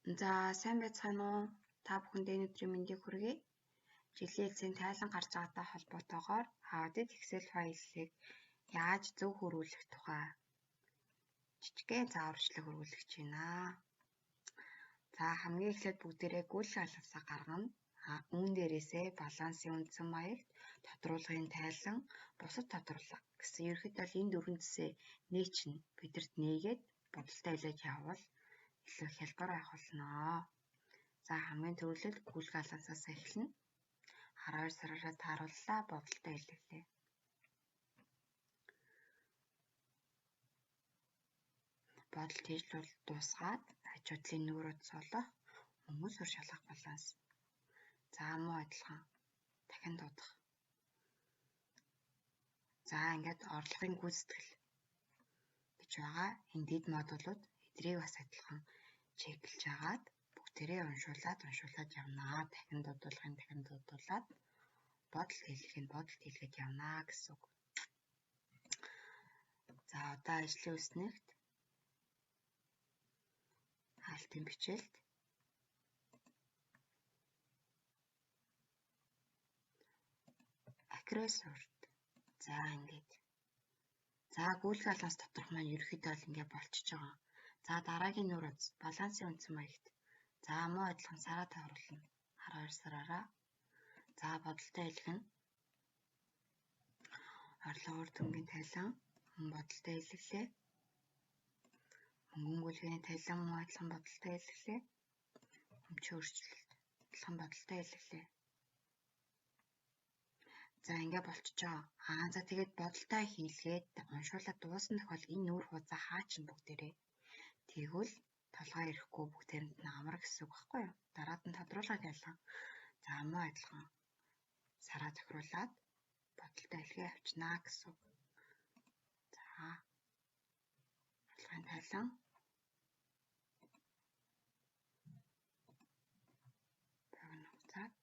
За сайн байцгаана уу? Та бүхэндээ өнөөдрийн мэндийг хүргэе. Жилийн эцсийн тайлан гарч байгаатай холбоотойгоор аудит Excel файлыг яаж зөв хөрвүүлэх тухай жижигхэн зааварчилга хөрвүүлж байна. За хамгийн эхлээд бүгдээрээ гүйл алгасаа гаргана. Үүн дээрээсээ балансын үндсэн маягт тодруулгын тайлан, бусад тодруулга гэсэн ерөнхийдөө энэ дөрвөн зэсээ нээчин бидэрт нээгээд бодолтой илээд явбал илүү хялбар байх болно. За хамгийн түрүүлээд гүйл алгасаас эхэлнэ. 12 сараараа таарууллаа, бодолтой илээлээ. Бодол хийж дуусгаад хажуудлын нүүрөд солих, хүмүүс өр шалгах баланс. За муу адилхан дахин дуудах. За ингээд орлогын гүйцэтгэл гэж байгаа. Энэ дэд модулууд эдрийг бас адилхан чеклж агаад бүгдээрээ уншуулад явнаа. Дахин дуудуулаад бодол хэлгээд явнаа гэсэн үг. За одоо ажлын үснэгт хаалтын бичээлд акресурд. За ингээд. За гүйл алгаас доторх маань ерөөхдөө л ингээд болчихж байгаа. За дараагийн нүүр үз балансын үндсэн маягт. За муу адилхан сараа тааруулна. 12 сараараа. За бодолтой илгэн. Орлого үр дүнгийн тайлан, бодолтой илгэлээ. Мөнгөн гүйлгээний тайлан муу адилхан бодолтой илгэлээ. Өмчийн өөрчлөлт адилхан бодолтой илгэлээ. За ингээд болчихж байгаа. За тэгээд бодолтой хийлгээд уншуулаад дууссан тохиол энэ нүүр хуудаа хаачин бүгдээрээ. Тэгвэл толгой ирэхгүй бүгдээрэнд нь амар гэсэн үг байхгүй юу? Дараад нь тодруулгыг ялган. За муу адилхан сараа тохируулаад бодолтой илгээ авчнаа гэсэн үг. За орлогын тайлан богино хугацаад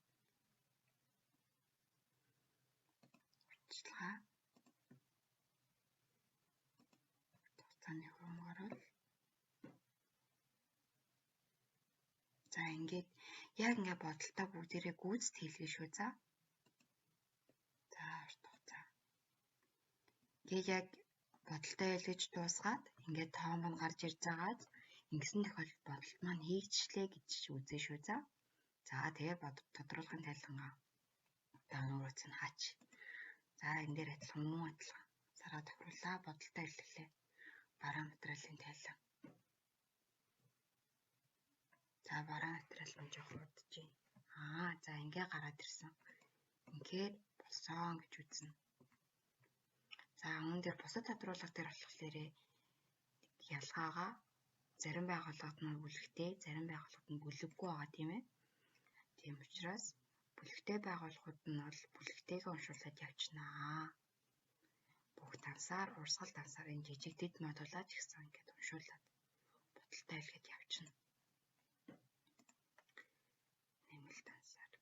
урьдчилгаа хугацааны хөрөнгө оруулалт. За ингээд яг ингээд бодолтой бүгдээрээ гүйцэд хийлгэн шүү. За урт хугацаа. Ингээд яг бодолтой илгэж дуусгаад ингээд тоон нь гарч ирж байгаад ингэсэн тохиолдолд бодолт маань хийгдчихлээ гэж үзэн шүү. За тэгээ тодруулгын тайлангаа даануурац нь хаач. За энэ дээр адилхан муу адилхан сараа тохируулаа, бодолтой илгэлээ. Бараа материалын тайлан. За бараа материал нь жоох удаж байна. За ингээ гараад ирсэн. Ингээд болсон гэж үзнэ. За үүн дээр бусад тодруулга дээр болохоор ялгаагаа зарим байгууллагад нь бүлэгтэй, зарим байгууллагад нь бүлэггүй байгаа тийм ээ. Тийм учраас бүлэгтэй байгууллагууд нь бол бүлэгтэйгээ уншуулад явчихнаа. Бүх дансаар, урсгал дансаар энэ жижиг дэд модулаад ихсэн ингээд уншуулад бодолтой илгээд явчихна. Нэмэлт дансаар.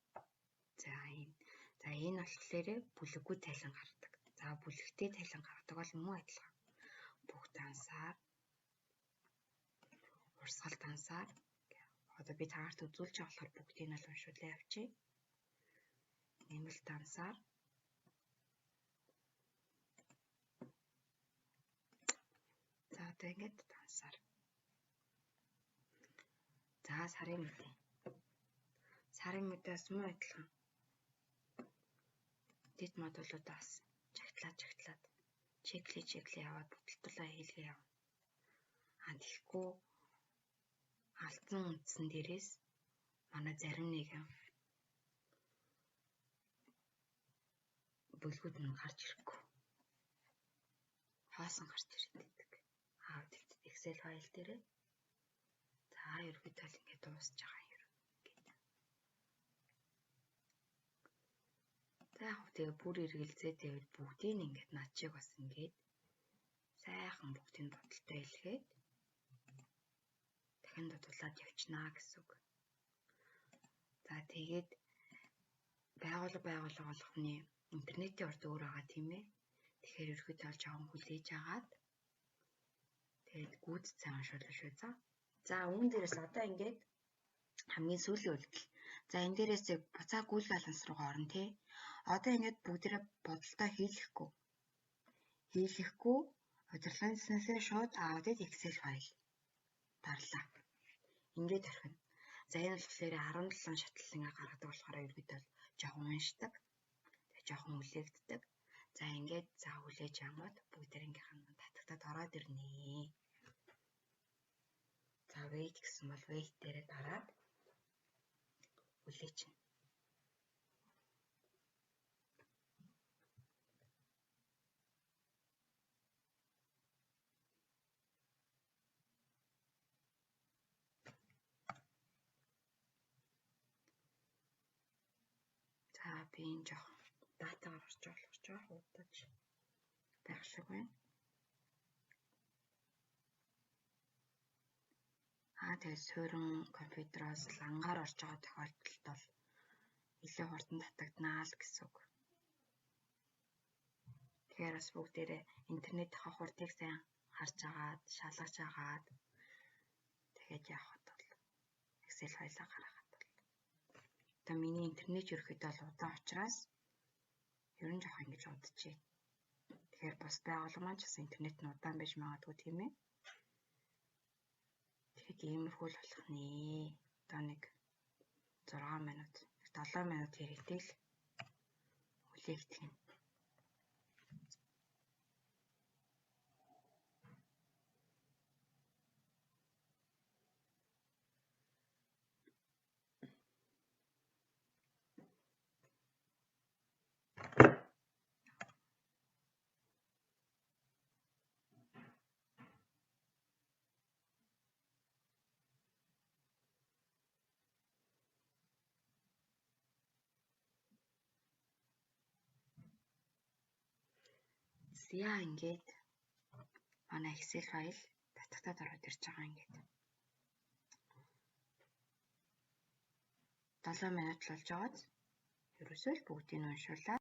За энэ болохоор бүлэггүй тайлан гаргадаг. За бүлэгтэй тайлан гаргадаг бол муу адилхан. Бүх дансаар, урсгал дансаар одоо би таарт үзүүлж байгаа болохоор бүгдийг нь л уншуулаа явчих. Нэмэлт дансаар. За одоо ингээд дансаар. За сарын мэдээ. Сарын мэдээс муу адилхан. Дэд модулуудаас чагтлаад чеклээ яваад бодолтолоо хийлгээ явна. Тэгэхгүй алдсан үндсэн дээрээс манай зарим нэгэн бүлгүүд нь гарч ирэхгүй. Хоосон гарч ирдэг. Аудит Excel файл дээрээ. За ерөөдөө л ингээд дуусж байгаа юм. За яг тэгээ бүр эргэлзээ тэгээд бүгдийг нь ингээд над чиг бас ингээд сайхан бүгдийг бодолтой илгээд дахин дутуулаад явчихнаа гэсэн үг. За тэгээд байгууллага болгоны интернетийн урд өөр байгаа тийм ээ. Тэгэхээр ерөөдөө л жоохон хүлээж агаад тэгээд гүйцэд сайн уншуулна шүү. За үүн дээрээс одоо ингээд хамгийн сүүлийн үйлдэл. За энэ дээрээс буцаа гүйл баланс руугаа орно тий. Одоо ингээд бүгдээрээ бодолтой хийлэхгүй удирдлагын заснаасаа шууд аудит Excel файл дарлаа. Ингээд орхино. За энэ болохоор 17 шатлал ингээ гаргадаг болохоор ерөөдөө жоохон уншдаг. Тэгээ жоохон хүлээгддэг. За ингээд за хүлээж ангууд бүгдээрийнх нь татагтад ороод ирнэ. За wait гэсэн бол wait дээрээ дараад хүлээчихнэ. За би энэ жоох датагаар орж болох жоох удаж байх шиг байна. Тэгээд суурин компьютероос лангаар орж байгаа тохиолдолд бол илүү хурдан татагдана л гэсэн үг. Тэгэхээр бас бүгдээрээ интернетийнхаа хурдыг сайн харж агаад, шалгаж агаад тэгээд явахад бол Excel файлаа гаргахад бол одоо миний интернет ерөөхдөө л удаан учраас ер нь жоох ингэж удажээ. Тэгэхээр бас байгууллага маань ч бас интернет нь удаан байж магадгүй тийм ээ. Тэгээд иймэрхүү л болох нэ. Одоо нэг 6 минут, 7 минут хэрэгтэй л хүлээгдэх юм. Яа ингээд манай Excel файл татагтаад ороод ирж байгаа ингээд 7 минут болж байгааз ерөөсөө л бүгдийг нь уншуулаад